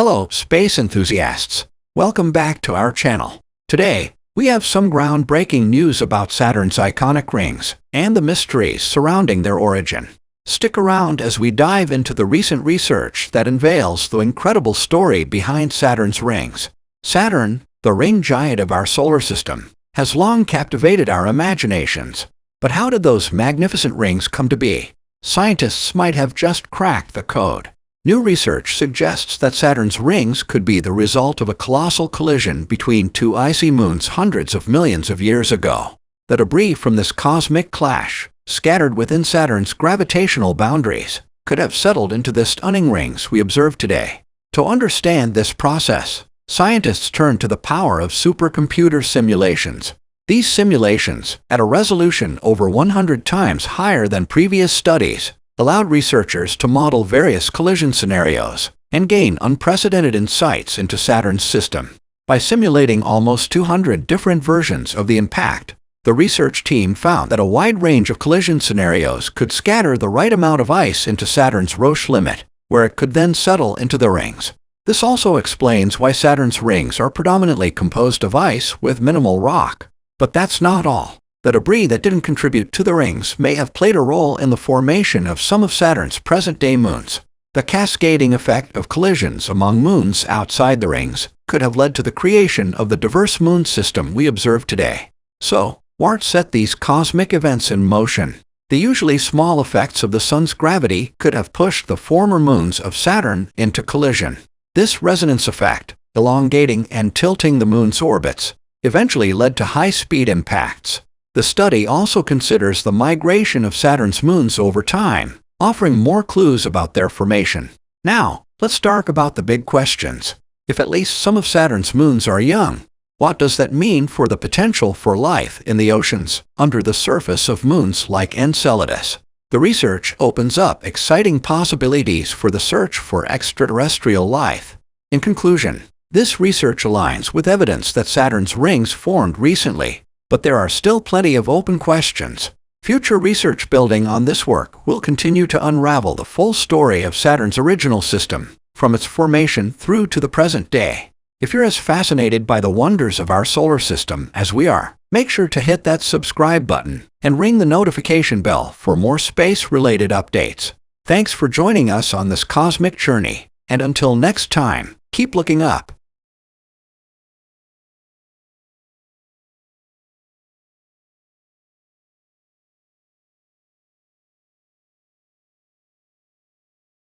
Hello, space enthusiasts. Welcome back to our channel. Today, we have some groundbreaking news about Saturn's iconic rings and the mysteries surrounding their origin. Stick around as we dive into the recent research that unveils the incredible story behind Saturn's rings. Saturn, the ring giant of our solar system, has long captivated our imaginations. But how did those magnificent rings come to be? Scientists might have just cracked the code. New research suggests that Saturn's rings could be the result of a colossal collision between two icy moons hundreds of millions of years ago. The debris from this cosmic clash, scattered within Saturn's gravitational boundaries, could have settled into the stunning rings we observe today. To understand this process, scientists turn to the power of supercomputer simulations. These simulations, at a resolution over 100 times higher than previous studies, allowed researchers to model various collision scenarios and gain unprecedented insights into Saturn's system. By simulating almost 200 different versions of the impact, the research team found that a wide range of collision scenarios could scatter the right amount of ice into Saturn's Roche limit, where it could then settle into the rings. This also explains why Saturn's rings are predominantly composed of ice with minimal rock. But that's not all. The debris that didn't contribute to the rings may have played a role in the formation of some of Saturn's present-day moons. The cascading effect of collisions among moons outside the rings could have led to the creation of the diverse moon system we observe today. So, what set these cosmic events in motion? The usually small effects of the Sun's gravity could have pushed the former moons of Saturn into collision. This resonance effect, elongating and tilting the moon's orbits, eventually led to high-speed impacts. The study also considers the migration of Saturn's moons over time, offering more clues about their formation. Now, let's talk about the big questions. If at least some of Saturn's moons are young, what does that mean for the potential for life in the oceans under the surface of moons like Enceladus? The research opens up exciting possibilities for the search for extraterrestrial life. In conclusion, this research aligns with evidence that Saturn's rings formed recently, but there are still plenty of open questions. Future research building on this work will continue to unravel the full story of Saturn's original system, from its formation through to the present day. If you're as fascinated by the wonders of our solar system as we are, make sure to hit that subscribe button and ring the notification bell for more space-related updates. Thanks for joining us on this cosmic journey, and until next time, keep looking up.